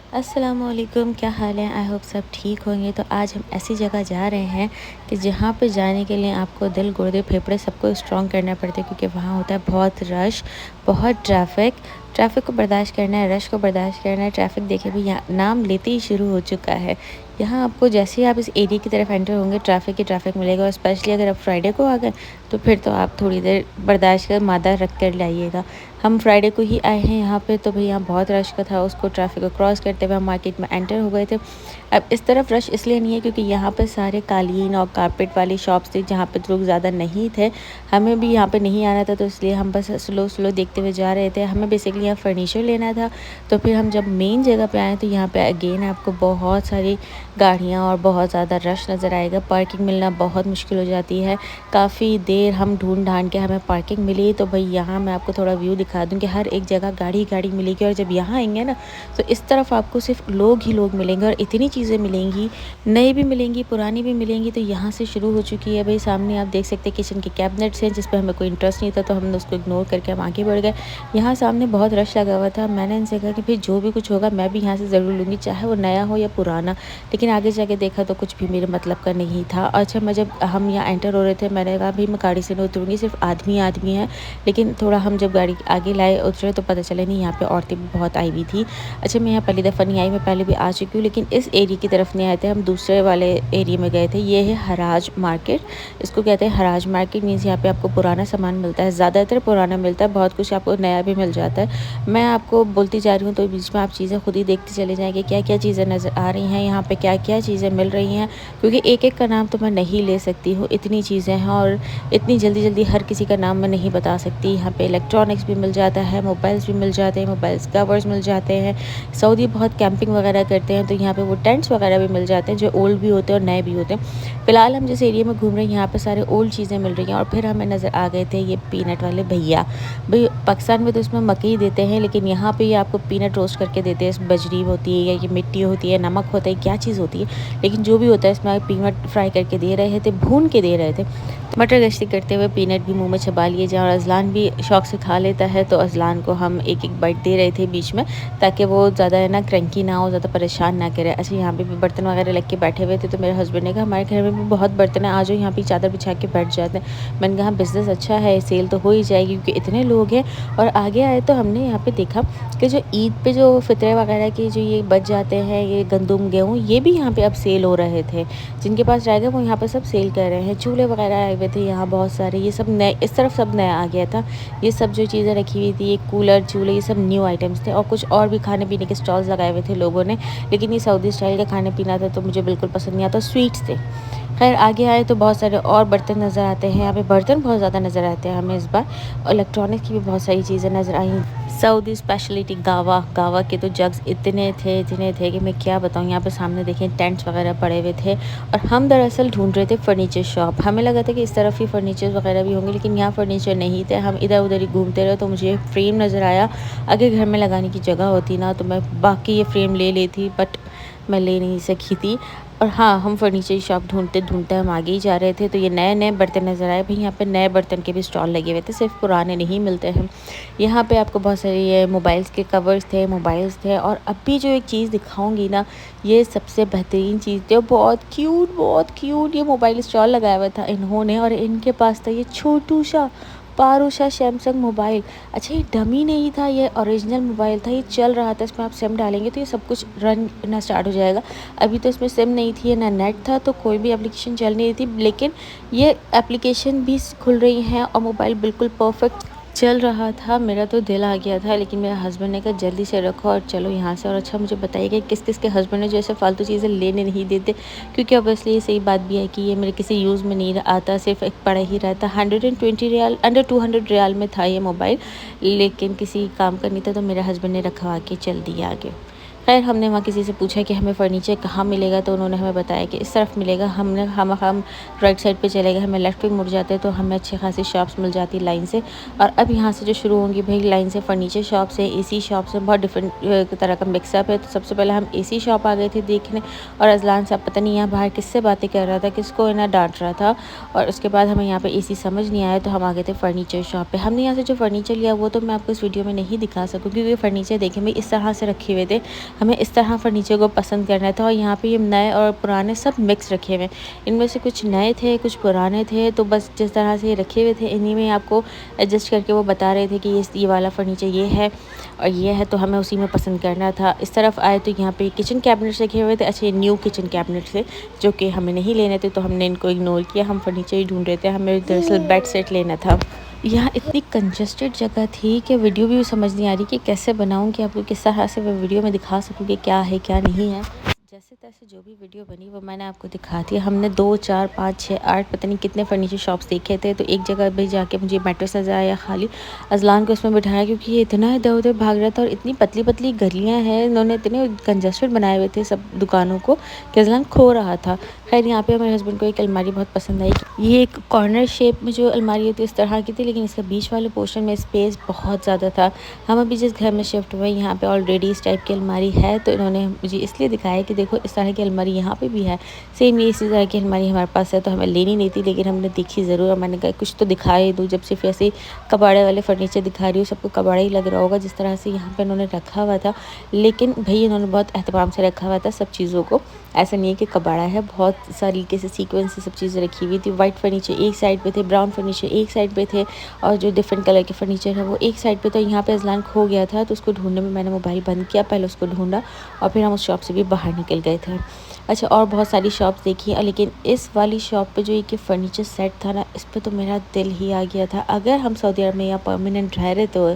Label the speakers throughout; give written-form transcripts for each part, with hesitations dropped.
Speaker 1: अस्सलामुअलैकुम, क्या हाल है? आई होप सब ठीक होंगे। तो आज हम ऐसी जगह जा रहे हैं कि जहाँ पे जाने के लिए आपको दिल, गुर्दे, फेफड़े सबको स्ट्रॉन्ग करना पड़ता है, क्योंकि वहाँ होता है बहुत रश, बहुत ट्रैफ़िक को बर्दाश्त करना है, रश को बर्दाश्त करना है। ट्रैफ़िक देखिए भी यहाँ नाम लेते ही शुरू हो चुका है। यहाँ आपको जैसे ही आप इस एरिया की तरफ एंटर होंगे, ट्रैफ़िक ही ट्रैफ़िक मिलेगा, और स्पेशली अगर आप फ्राइडे को आ गए तो फिर तो आप थोड़ी देर बर्दाश्त कर मादा रख कर लाइएगा। हम फ्राइडे को ही आए हैं यहाँ पे, तो भई यहाँ बहुत रश का था। उसको ट्रैफ़िक को क्रॉस करते हुए हम मार्केट में एंटर हो गए थे। अब इस तरफ रश इसलिए नहीं है क्योंकि यहाँ पे सारे कालीन और कारपेट वाली शॉप्स थी जहाँ पे लोग ज़्यादा नहीं थे। हमें भी यहाँ पे नहीं आना था, तो इसलिए हम बस स्लो देखते हुए जा रहे थे। हमें बेसिकली यहाँ फर्नीचर लेना था। तो फिर हम जब मेन जगह पे आए तो यहाँ पे अगेन आपको बहुत सारी गाड़ियाँ और बहुत ज़्यादा रश नज़र आएगा। पार्किंग मिलना बहुत मुश्किल हो जाती है। काफ़ी देर हम ढूँढ-ढाँड़ के हमें पार्किंग मिली। तो भई यहाँ मैं आपको थोड़ा व्यू दिखा दूँ कि हर एक जगह गाड़ी ही गाड़ी मिलेगी, और जब यहाँ आएँगे ना तो इस तरफ आपको सिर्फ लोग ही लोग मिलेंगे, और इतनी चीज़ें मिलेंगी, नई भी मिलेंगी, पुरानी भी मिलेंगी। तो यहाँ से शुरू हो चुकी है। भई सामने आप देख सकते हैं किचन के कैबिनेट्स हैं, जिस पे हमें कोई इंटरेस्ट नहीं था, तो हमने उसको इग्नोर करके हम आगे बढ़ गए। यहाँ सामने बहुत रश लगा हुआ था। मैंने इनसे कहा कि भई जो भी कुछ होगा मैं भी यहाँ से ज़रूर लूँगी, चाहे वो नया हो या पुराना। लेकिन आगे जाके देखा तो कुछ भी मेरे मतलब का नहीं था। अच्छा, मैं जब हम यहाँ एंटर हो रहे थे, मैंने कहा भई मैं गाड़ी से नहीं उतरूँगी, सिर्फ आदमी हैं। लेकिन थोड़ा हम जब गाड़ी आगे लाए उतरे तो पता चला नहीं, यहाँ पे औरतें भी बहुत आई हुई थी। अच्छा, मैं यहाँ पहली दफ़ा नहीं आई, मैं पहले भी आ चुकी हूँ, लेकिन इस एरिया की तरफ नहीं आए थे, हम दूसरे वाले एरिया में गए थे। ये है हराज मार्केट, इसको कहते हैं हराज मार्केट। मीन्स यहाँ पे आपको पुराना सामान मिलता है, ज़्यादातर पुराना मिलता है, बहुत कुछ आपको नया भी मिल जाता है। मैं आपको बोलती जा रही हूँ तो बीच में आप चीज़ें खुद ही देखते चले जाएँगे, क्या-क्या चीज़ें नज़र आ रही हैं, यहाँ पे क्या-क्या चीज़ें मिल रही हैं, क्योंकि एक-एक का नाम तो मैं नहीं ले सकती हूँ, इतनी चीज़ें हैं और इतनी जल्दी-जल्दी हर किसी का नाम मैं नहीं बता सकती। यहाँ पे इलेक्ट्रॉनिक्स भी मिल जाता है, मोबाइल्स भी मिल जाते हैं, मोबाइल्स कवर्स मिल जाते हैं। सऊदी बहुत कैंपिंग वगैरह करते हैं, तो यहाँ पे वो टेंट्स वगैरह भी मिल जाते हैं, जो ओल्ड भी होते हैं और नए भी होते हैं। फिलहाल हम जिस एरिया में घूम रहे हैं, यहाँ पे सारे ओल्ड चीज़ें मिल रही हैं, और फिर हमें नज़र आ गए थे ये पीनट वाले भैया। भई पाकिस्तान में तो इसमें मकई देते हैं, लेकिन यहाँ पे ये आपको पीनट रोस्ट करके देते हैं। बजरी होती है या ये मिट्टी होती है, नमक होता है, क्या चीज़ होती है, लेकिन जो भी होता है इसमें पीनट फ्राई करके दे रहे थे, भून के दे रहे थे। तो मटर गश्ती करते हुए पीनट भी मुँह में चबा लिए जाएँ, और अज़लान भी शौक से खा लेता है, तो अज़लान को हम एक-एक बाइट दे रहे थे बीच में, ताकि वो ज़्यादा है ना क्रंकी ना हो, ज़्यादा परेशान ना करे। अच्छा, यहाँ पे भी बर्तन वगैरह रख के बैठे हुए थे, तो मेरे हस्बैंड ने कहा हमारे घर में भी बहुत बर्तन है, आ जाओ यहाँ पे चादर बिछा के बैठ जाते हैं। मैंने कहा बिज़नेस अच्छा है, सेल तो हो ही जाएगी क्योंकि इतने लोग हैं। और आगे आए तो हमने यहाँ पे देखा कि जो ईद पे जो फ़ितरे वगैरह के जो ये बच जाते हैं, ये गंदुम, गेहूँ, ये भी यहाँ पे अब सेल हो रहे थे। जिनके पास रहेगा वो यहाँ पे सब सेल कर रहे हैं। चूल्हे वगैरह आए हुए थे यहाँ बहुत सारे, ये सब नए, इस तरफ सब नया आ गया था। ये सब जो चीज़ें रखी हुई थी, ये कूलर, चूल्हे, ये सब न्यू आइटम्स थे, और कुछ और भी खाने-पीने के स्टॉल्स लगाए हुए थे लोगों ने। लेकिन ये सऊदी स्टाइल का खाना-पीना था, तो मुझे बिल्कुल पसंद नहीं आता। स्वीट्स थे। खैर आगे आए तो बहुत सारे और बर्तन नज़र आते हैं। यहाँ पे बर्तन बहुत ज़्यादा नज़र आते हैं हमें इस बार, और इलेक्ट्रॉनिक्स की भी बहुत सारी चीज़ें नज़र आई। सऊदी स्पेशलिटी गावा के तो जग्स इतने थे कि मैं क्या बताऊँ। यहाँ पे सामने देखें टेंट्स वगैरह पड़े हुए थे, और हम दरअसल ढूंढ रहे थे फर्नीचर शॉप। हमें लगा था कि इस तरफ ही फर्नीचर वगैरह भी होंगे, लेकिन यहाँ फर्नीचर नहीं थे। हम इधर उधर ही घूमते रहे, तो मुझे फ्रेम नज़र आया। अगर घर में लगाने की जगह होती ना, तो मैं बाकी ये फ्रेम ले लेती, बट मैं ले नहीं सकी थी। और हाँ, हम फर्नीचर की शॉप ढूँढते हम आगे ही जा रहे थे, तो ये नए-नए बर्तन नज़र आए। भई यहाँ पे नए बर्तन के भी स्टॉल लगे हुए थे, सिर्फ़ पुराने नहीं मिलते हैं। यहाँ पे आपको बहुत सारे ये मोबाइल्स के कवर्स थे, मोबाइल्स थे, और अभी जो एक चीज़ दिखाऊँगी ना, ये सबसे बेहतरीन चीज़ थी, और बहुत क्यूट ये मोबाइल स्टॉल लगाया हुआ था इन्होंने, और इनके पास था ये छोटू-सा पारूसा सैमसंग मोबाइल। अच्छा, ये डमी नहीं था, ये ओरिजिनल मोबाइल था, ये चल रहा था। इसमें आप सिम डालेंगे तो ये सब कुछ रन करना स्टार्ट हो जाएगा। अभी तो इसमें सिम नहीं थी, ना नेट था, तो कोई भी एप्लीकेशन चल नहीं रही थी, लेकिन ये एप्लीकेशन भी खुल रही हैं, और मोबाइल बिल्कुल परफेक्ट चल रहा था। मेरा तो दिल आ गया था, लेकिन मेरे हस्बैंड ने कहा जल्दी से रखो और चलो यहाँ से। और अच्छा, मुझे बताइए कि किस-किस के हस्बैंड है जो ऐसे फालतू चीज़ें लेने नहीं देते, क्योंकि ऑब्वियसली ये सही बात भी है कि ये मेरे किसी यूज़ में नहीं आता, सिर्फ एक पड़ा ही रहता। 120 रियाल, अंडर 200 रियाल में था ये मोबाइल, लेकिन किसी काम का नहीं था, तो मेरे हस्बैंड ने रखवा के चल दिया आगे। खैर हमने वहाँ किसी से पूछा कि हमें फ़र्नीचर कहाँ मिलेगा, तो उन्होंने हमें बताया कि इस तरफ मिलेगा। हम राइट साइड पे चले गए, हमें लेफ्ट पे मुड़ जाते तो हमें अच्छी खासी शॉप्स मिल जाती लाइन से। और अब यहाँ से जो शुरू होंगी भाई लाइन से फर्नीचर शॉप से, एसी शॉप से, बहुत डिफरेंट तरह का मिक्सअप है। तो सबसे पहले हम एसी शॉप आ गए थे देखने, और अज़लान साहब पता नहीं यहाँ बाहर किससे बातें कर रहा था, किसको ना डांट रहा था, और उसके बाद हमें यहाँ पे एसी समझ नहीं आया, तो हम आ गए थे फर्नीचर शॉप पे। हमने यहाँ से जो फर्नीचर लिया वो तो मैं आपको इस वीडियो में नहीं दिखा सकूँ, क्योंकि फर्नीचर देखें भाई इस तरह से रखे हुए थे, हमें इस तरह फर्नीचर को पसंद करना था। और यहाँ पे ये नए और पुराने सब मिक्स रखे हुए हैं। इनमें से कुछ नए थे, कुछ पुराने थे, तो बस जिस तरह से ये रखे हुए थे इन्हीं में आपको एडजस्ट करके वो बता रहे थे कि ये वाला फर्नीचर ये है और ये है, तो हमें उसी में पसंद करना था। इस तरफ आए तो यहाँ पे किचन कैबिनेट्स रखे हुए थे। अच्छा, ये न्यू किचन कैबिनेट थे जो कि हमें नहीं लेने थे, तो हमने इनको इग्नोर किया। हम फर्नीचर ही ढूंढ रहे थे, हमें दरअसल बेड सेट लेना था। यहाँ इतनी कंजस्टेड जगह थी कि वीडियो भी समझ नहीं आ रही कि कैसे बनाऊँ कि आपको किस तरह से मैं वीडियो में दिखा सकूँ कि क्या है क्या नहीं है। जैसे तैसे जो भी वीडियो बनी वो मैंने आपको दिखा दिया। हमने 2, 4, 5, 6, 8 पता नहीं कितने फर्नीचर शॉप्स देखे थे। तो एक जगह भी जाके मुझे मैट्रेस नज़र आया खाली। अज़लान को उसमें बिठाया क्योंकि ये इतना इधर उधर भाग रहा था और इतनी पतली पतली गलियाँ हैं, इन्होंने इतने कंजस्टेड बनाए हुए थे सब दुकानों को कि अज़लान खो रहा था। खैर, यहाँ पे मेरे हस्बैंड को एक अलमारी बहुत पसंद आई। ये एक कॉर्नर शेप में जो अलमारी होती है इस तरह की थी, लेकिन इसका बीच वाले पोर्शन में स्पेस बहुत ज़्यादा था। हम अभी जिस घर में शिफ्ट हुए यहाँ पे ऑलरेडी इस टाइप की अलमारी है, तो इन्होंने मुझे इसलिए दिखाया कि देखो इस तरह की अलमारी यहाँ पे भी है। सेम ये इसी तरह की अलमारी हमारे पास है, तो हमें लेनी नहीं थी लेकिन हमने देखी ज़रूर। और मैंने कहा कुछ तो दिखाई दूँ, जब सिर्फ ऐसे कबाड़े वाले फर्नीचर दिखा रही हूँ, सबको कबाड़ा ही लग रहा होगा जिस तरह से यहाँ पे इन्होंने रखा हुआ था। लेकिन भई इन्होंने बहुत एहतमाम से रखा हुआ था सब चीज़ों को। ऐसा नहीं है कि कबाड़ा है, बहुत तरीके से सीक्वेंस से सब चीज़ें रखी हुई थी। वाइट फर्नीचर एक साइड पे थे, ब्राउन फर्नीचर एक साइड पे थे और जो डिफरेंट कलर के फर्नीचर है वो एक साइड पे था। यहाँ पे अज़लान खो गया था, तो उसको ढूंढने में मैंने मोबाइल बंद किया, पहले उसको ढूंढा और फिर हम उस शॉप से भी बाहर निकल गए थे। अच्छा, और बहुत सारी शॉप्स देखी लेकिन इस वाली शॉप पे जो एक ये फर्नीचर सेट था ना, इस पे तो मेरा दिल ही आ गया था। अगर हम सऊदी अरब में या परमानेंट रह रहे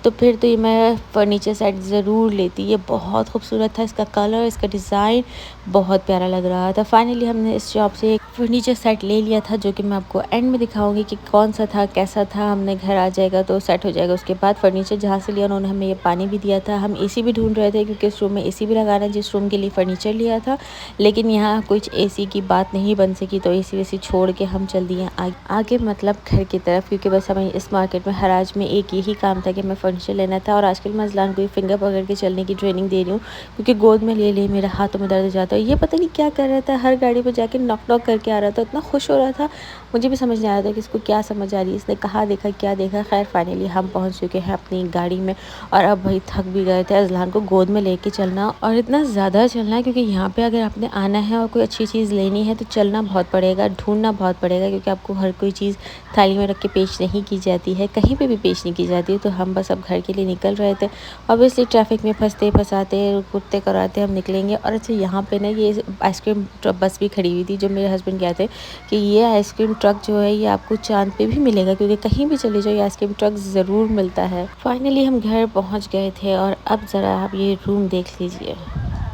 Speaker 1: तो फिर तो ये मैं फ़र्नीचर सेट ज़रूर लेती। ये बहुत खूबसूरत था, इसका कलर, इसका डिज़ाइन बहुत प्यारा लग रहा था। फाइनली हमने इस शॉप से एक फ़र्नीचर सेट ले लिया था, जो कि मैं आपको एंड में दिखाऊंगी कि कौन सा था, कैसा था। हमने घर आ जाएगा तो सेट हो जाएगा। उसके बाद फ़र्नीचर जहाँ से लिया उन्होंने हमें ये पानी भी दिया था। हम एसी भी ढूंढ रहे थे क्योंकि इस रूम में एसी भी लगाना है जिस रूम के लिए फ़र्नीचर लिया था, लेकिन यहाँ कुछ एसी की बात नहीं बन सकी, तो एसी वेसी छोड़ के हम चल दिए आगे मतलब घर की तरफ, क्योंकि बस हमें इस मार्केट में हराज में एक यही काम था कि मैं फर्नीचर लेना था। और आजकल मैं अज़लान को फिंगर पकड़ के चलने की ट्रेनिंग दे रही हूँ क्योंकि गोद में ले मेरे हाथों में दर्द जाता है। ये पता नहीं क्या कर रहा था, हर गाड़ी पर जाके नॉक नॉक करके आ रहा था, इतना खुश हो रहा था, मुझे भी समझ नहीं आ रहा था कि इसको क्या समझ आ रही है, इसने कहाँ देखा क्या देखा। खैर फाइनली हम पहुँच चुके हैं अपनी गाड़ी में और अब भाई थक भी गए थे। अज़लान को गोद में लेके चलना और इतना ज़्यादा चलना है क्योंकि यहाँ पे अगर आपने आना है और कोई अच्छी चीज़ लेनी है तो चलना बहुत पड़ेगा, ढूंढना बहुत पड़ेगा, क्योंकि आपको हर कोई चीज़ थाली में रख के पेश नहीं की जाती है, कहीं पे भी पेश नहीं की जाती है। तो हम बस अब घर के लिए निकल रहे थे। ऑब्वियसली ट्रैफिक में फंसते फंसाते कुत्ते कराते हम निकलेंगे। और अच्छा, यहाँ पे ना ये आइसक्रीम बस भी खड़ी हुई थी, जो मेरे हस्बैंड कहते हैं कि ये आइसक्रीम ट्रक जो है ये आपको चांद पे भी मिलेगा, क्योंकि कहीं भी चले जाओ ये आइसक्रीम ट्रक ज़रूर मिलता है। फाइनली हम घर पहुँच गए थे और अब ज़रा आप ये रूम देख लीजिए।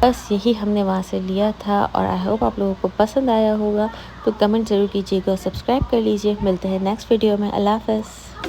Speaker 1: बस यही हमने वहाँ से लिया था और आई होप आप लोगों को पसंद आया होगा। तो कमेंट ज़रूर कीजिएगा, सब्सक्राइब कर लीजिए। मिलते हैं नेक्स्ट वीडियो में। अल्लाह हाफ़िज़।